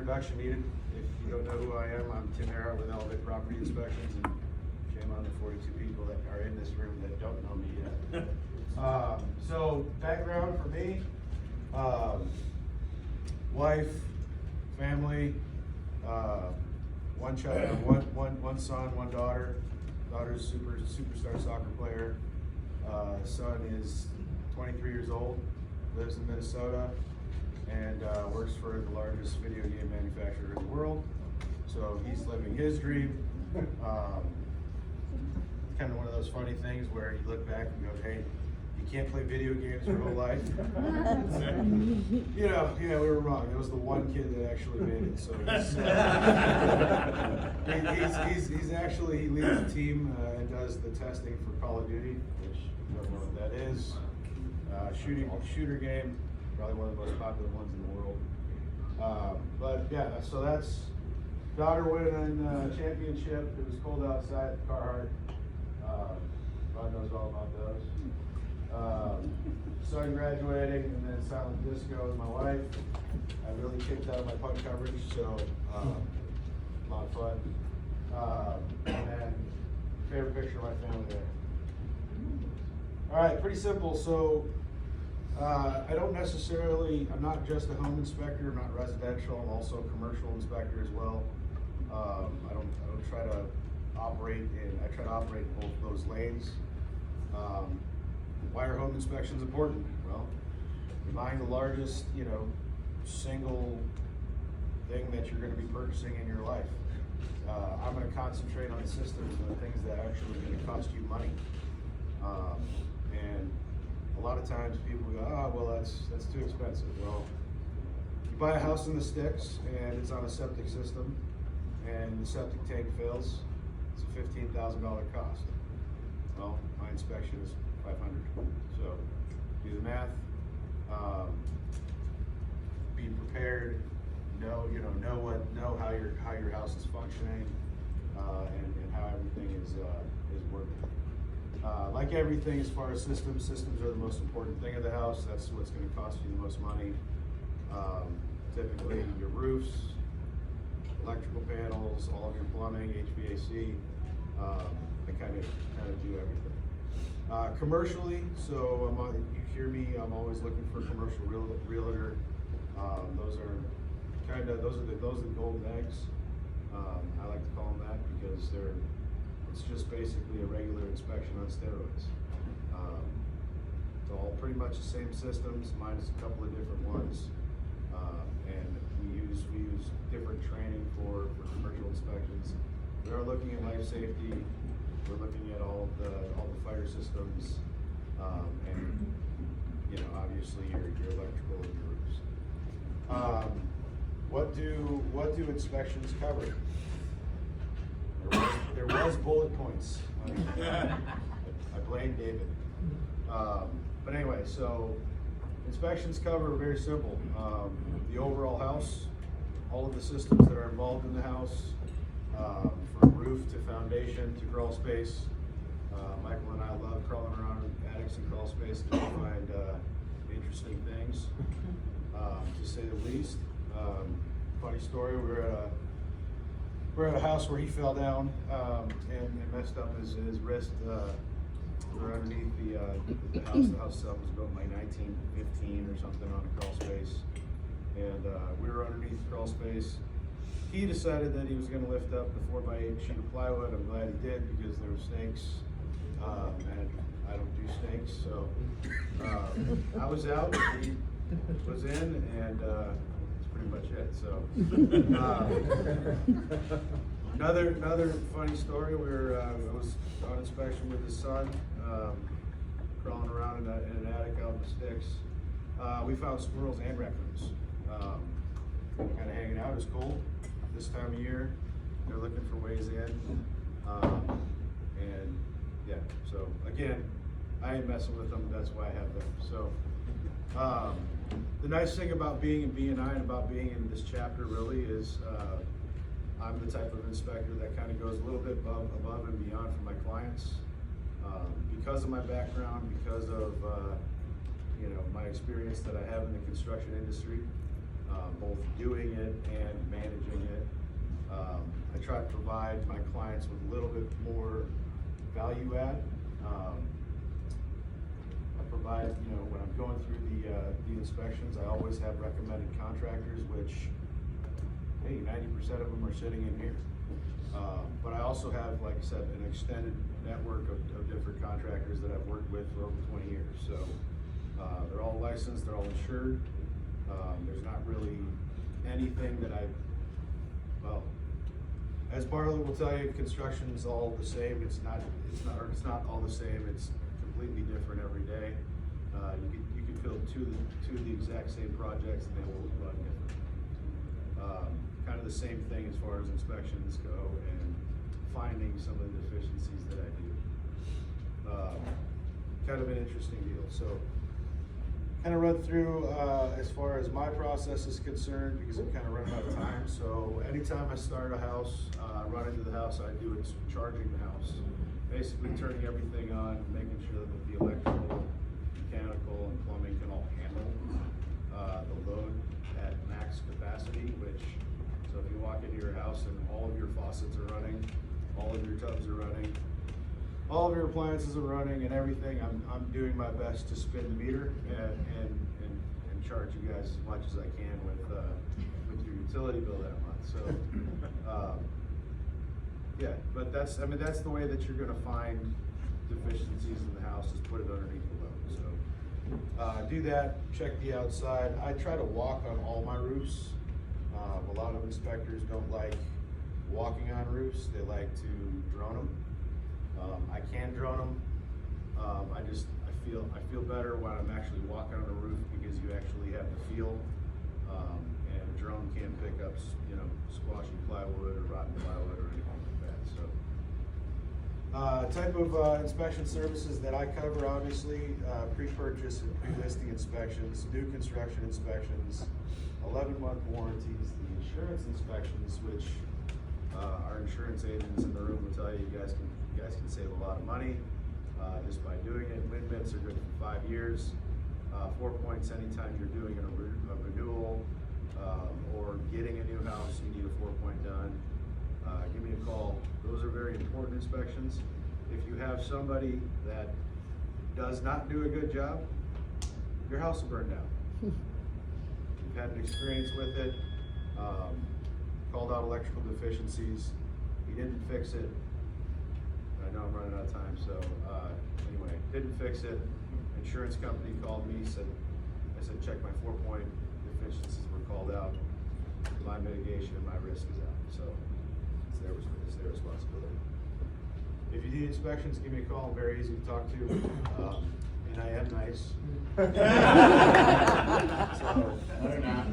introduction needed. If you don't know who I am, I'm Tim Erhardt with Elevate Property Inspections, and shame on the 42 people that are in this room that don't know me yet. So background for me, wife, family, one child, one son, one daughter. Daughter's superstar soccer player. Son is 23 years old, lives in Minnesota, and works for the largest video game manufacturer in the world. So he's living his dream. Kind of one of those funny things where you look back and go, hey, you can't play video games your whole life. We were wrong. It was the one kid that actually made it. So he leads the team and does the testing for Call of Duty, which you don't know what that is. Shooter game, probably one of the most popular ones in the world. But yeah, so that's daughter winning championship. It was cold outside at Erhardt. God knows all about those. Son graduating, and then silent disco with my wife. I really kicked out of my punt coverage, so a lot of fun. And then favorite picture of my family there. All right, pretty simple. So I'm not just a home inspector. I'm not residential. I'm also a commercial inspector as well. I don't try to operate in. I try to operate in both those lanes. Why are home inspections important? Well, you're buying the largest, single thing that you're going to be purchasing in your life. I'm going to concentrate on the systems and the things that are actually going to cost you money. And a lot of times people go, oh, well, that's too expensive. Well, you buy a house in the sticks and it's on a septic system, and the septic tank fails. It's a $15,000 cost. Well, my inspection is $500. So do the math. Be prepared. Know how your house is functioning, and how everything is working. Like everything, as far as systems are the most important thing of the house. That's what's going to cost you the most money. Typically, your roofs, electrical panels, all of your plumbing, HVAC. They kind of do everything. Commercially, so you hear me. I'm always looking for a commercial realtor. Those are the golden eggs. I like to call them that because it's just basically a regular inspection on steroids. It's all pretty much the same systems, minus a couple of different ones. And we use different training for commercial inspections. We are looking at life safety. We're looking at all the fire systems, and obviously your electrical and your roofs. What do inspections cover? There was bullet points. I blame David. But anyway, so inspections cover very simple. The overall house, all of the systems that are involved in the house, from roof to foundation to crawl space. Michael and I love crawling around attics and crawl space to find interesting things, to say the least. Funny story, we're at a house where he fell down and messed up his wrist. We're underneath the house. The house itself was built in like 1915 or something on a crawl space. And we were underneath the crawl space. He decided that he was going to lift up the 4x8 sheet of plywood. I'm glad he did because there were snakes, and I don't do snakes. So I was out, he was in, and that's pretty much it. So another funny story. I was on inspection with his son, crawling around in an attic out in the sticks. We found squirrels and raccoons. Kind of hanging out. It was cold this time of year. They're looking for ways in, and yeah. So again, I ain't messing with them. That's why I have them. So the nice thing about being in BNI and about being in this chapter really is I'm the type of inspector that kind of goes a little bit above and beyond for my clients, because of my background, because of my experience that I have in the construction industry. both doing it and managing it. I try to provide my clients with a little bit more value add. I provide, when I'm going through the inspections, I always have recommended contractors, which, hey, 90% of them are sitting in here. But I also have, like I said, an extended network of different contractors that I've worked with for over 20 years. So they're all licensed, they're all insured. There's not really anything that well, as Barlow will tell you, construction is all the same. It's not all the same. It's completely different every day. You can build two of the exact same projects and they will run different. Kind of the same thing as far as inspections go and finding some of the deficiencies that I do. Kind of an interesting deal. So kind of run through as far as my process is concerned, because I'm kind of running out of time. So anytime I start a house, run into the house, I do is charging the house. Basically turning everything on, making sure that the electrical, mechanical, and plumbing can all handle the load at max capacity, which, so if you walk into your house and all of your faucets are running, all of your tubs are running, all of your appliances are running and everything, I'm doing my best to spin the meter and charge you guys as much as I can with your utility bill that month. So yeah, but that's the way that you're gonna find deficiencies in the house, is put it underneath the load. So do that, check the outside. I try to walk on all my roofs. A lot of inspectors don't like walking on roofs, they like to drone them. I can drone them. I feel better when I'm actually walking on a roof, because you actually have the feel. And a drone can pick up, squashy plywood or rotten plywood or anything like that. So, type of inspection services that I cover, obviously, pre-purchase and pre-listing inspections, new construction inspections, 11-month warranties, the insurance inspections, which our insurance agents in the room will tell you, you guys can save a lot of money just by doing it. Wind bits are good for 5 years. 4 points anytime you're doing a renewal or getting a new house, you need a 4-point done. Give me a call. Those are very important inspections. If you have somebody that does not do a good job, your house will burn down. You've had an experience with it, called out electrical deficiencies, he didn't fix it. I know I'm running out of time, so anyway, didn't fix it. Insurance company called me, I said check my 4-point deficiencies were called out. My mitigation and my risk is out, so it's their responsibility. If you need inspections, give me a call. I'm very easy to talk to, and I am nice. So, Or not.